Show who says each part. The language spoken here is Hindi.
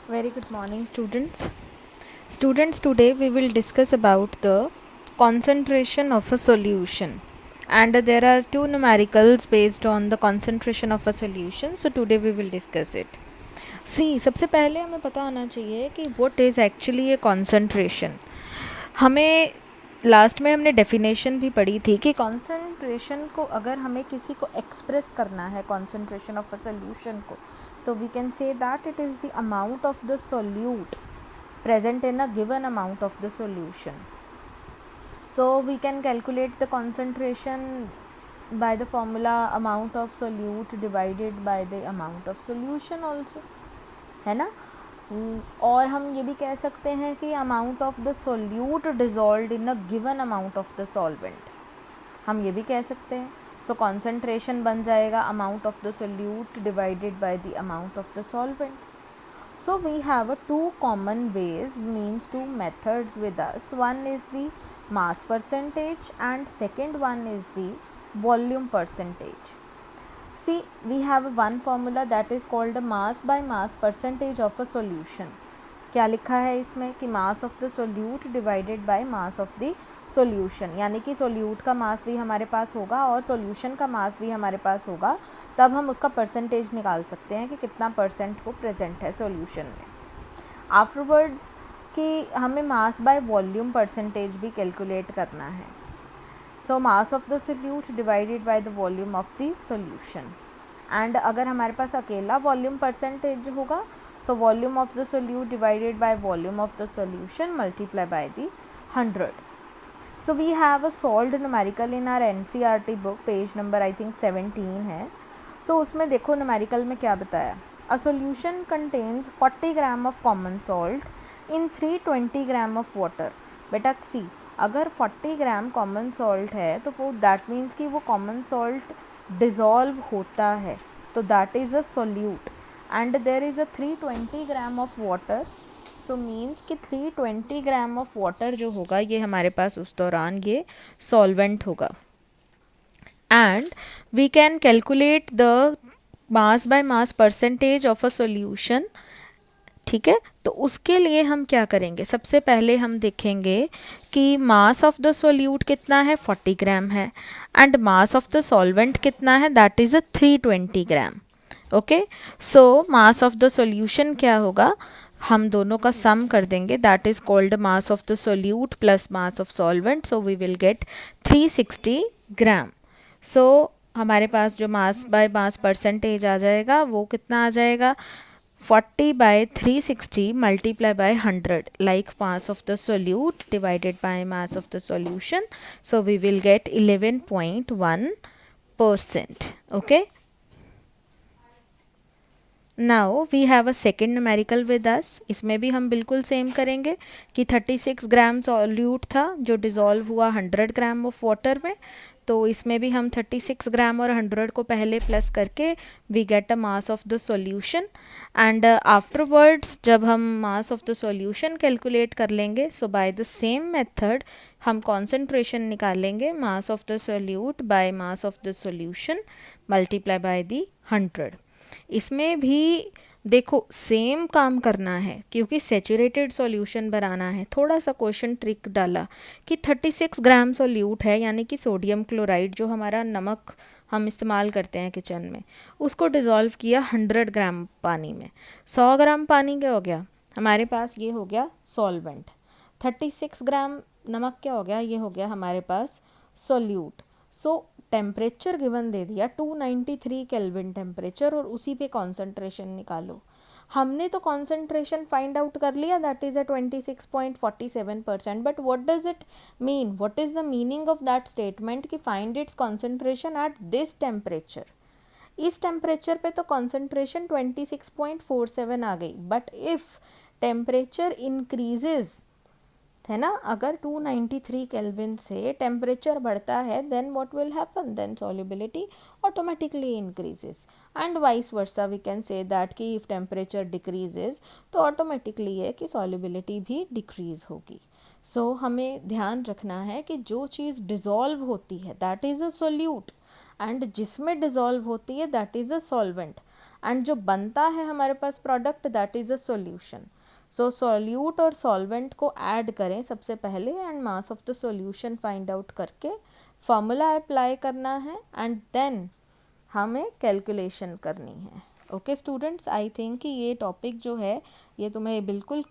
Speaker 1: Very good morning, students. Students, today we will discuss about the concentration of a solution. And there are two numericals based on the concentration of a solution. So today we will discuss it. See, सबसे पहले हमें पता होना चाहिए कि what is actually a concentration. हमें लास्ट में हमने डेफिनेशन भी पढ़ी थी कि कॉन्सेंट्रेशन को अगर हमें किसी को एक्सप्रेस करना है, कॉन्सेंट्रेशन ऑफ अ सोल्यूशन को, तो we can say that it is the amount of the solute present in a given amount of the solution. So we can calculate the concentration by the formula amount of solute divided by the amount of solution also, है ना. और हम ये भी कह सकते हैं कि amount of the solute dissolve in a given amount of the solvent, हम ये भी कह सकते हैं. सो कॉन्सेंट्रेशन बन जाएगा amount of the solute divided by the amount of the solvent. So we have two common ways, means two methods with us. One is the mass percentage and second one is the volume percentage. See, we have one formula that is called the mass by mass percentage of a solution. क्या लिखा है इसमें कि मास of the solute divided bye mass of the solution, यानी कि सोल्यूट का मास भी हमारे पास होगा और सोल्यूशन का मास भी हमारे पास होगा, तब हम उसका परसेंटेज निकाल सकते हैं कि कितना परसेंट वो प्रेजेंट है सोल्यूशन में. आफ्टरवर्ड्स कि हमें मास बाय वॉल्यूम परसेंटेज भी कैलकुलेट करना है. So mass of the solute divided by the volume of the solution. And अगर हमारे पास अकेला वॉल्यूम परसेंटेज होगा, so volume of the solute divided by volume of the solution multiply by the 100. So we have a solved numerical in our NCERT book, page number I think 17 है. So उसमें देखो numerical में क्या बताया. A solution contains 40 gram of common salt in 320 gram of water. बेटा सी, अगर 40 ग्राम कॉमन सॉल्ट है तो वो दैट मीन्स कि वो कॉमन सॉल्ट डिज़ोल्व होता है, तो that is a solute. And there is a 320 gram of water, so means कि 320 ग्राम ऑफ वाटर जो होगा ये हमारे पास उस दौरान ये सॉल्वेंट होगा. And we can calculate the mass by mass percentage of a solution. ठीक है, तो उसके लिए हम क्या करेंगे, सबसे पहले हम देखेंगे कि मास ऑफ द सोल्यूट कितना है, 40 ग्राम है, and mass of the solvent कितना है, that is a 320 gram. Okay, so mass of the solution क्या होगा, हम दोनों का सम कर देंगे, that is called mass of the solute plus mass of solvent, so we will get 360 gram. So हमारे पास जो मास बाय मास परसेंटेज आ जाएगा वो कितना आ जाएगा, 40 by 360 multiply by 100, like mass of the solute divided by mass of the solution. So we will get 11.1%. Okay. Now we have a second numerical with us. इसमें भी हम बिल्कुल सेम करेंगे कि 36 ग्राम सॉल्यूट था जो डिज़ोल्व हुआ 100 ग्राम ऑफ वाटर में, तो इसमें भी हम 36 ग्राम और 100 को पहले प्लस करके we get a mass of the solution. And afterwards जब हम mass of the solution calculate कर लेंगे, so by the same method हम कॉन्सेंट्रेशन निकालेंगे, mass of the solute by mass of the solution multiply by the 100. इसमें भी देखो सेम काम करना है क्योंकि सेचुरेटेड सॉल्यूशन बनाना है. थोड़ा सा क्वेश्चन ट्रिक डाला कि 36 ग्राम सोल्यूट है, यानी कि सोडियम क्लोराइड जो हमारा नमक हम इस्तेमाल करते हैं किचन में, उसको डिज़ोल्व किया 100 ग्राम पानी में. 100 ग्राम पानी क्या हो गया हमारे पास, ये हो गया सॉल्वेंट. 36 ग्राम नमक क्या हो गया, ये हो गया हमारे पास सोल्यूट. सो टेम्परेचर गिवन दे दिया 293 केल्विन टेम्परेचर, और उसी पे कॉन्सेंट्रेशन निकालो. हमने तो कॉन्सेंट्रेशन फाइंड आउट कर लिया, that is a 26.47%. But what does it mean, what is the meaning of that statement कि find its concentration at this temperature. इस टेम्परेचर पे तो कॉन्सेंट्रेशन 26.47 आ गई, बट इफ़ टेम्परेचर इंक्रीजेज, है ना, अगर 293 केल्विन से टेम्परेचर बढ़ता है, then what will happen, then solubility automatically increases. And vice versa we can say that कि इफ टेम्परेचर डिक्रीजेज तो ऑटोमेटिकली है कि सॉल्युबिलिटी भी डिक्रीज होगी. सो हमें ध्यान रखना है कि जो चीज़ डिज़ोल्व होती है that is a solute, and जिसमें डिज़ोल्व होती है that is a solvent. And जो बनता है हमारे पास product that is a solution. So solute और सॉल्वेंट को ऐड करें सबसे पहले and mass of the solution find out करके फॉर्मूला अप्लाई करना है एंड देन हमें कैलकुलेशन करनी है. ओके स्टूडेंट्स, आई थिंक कि ये टॉपिक जो है ये तुम्हें बिल्कुल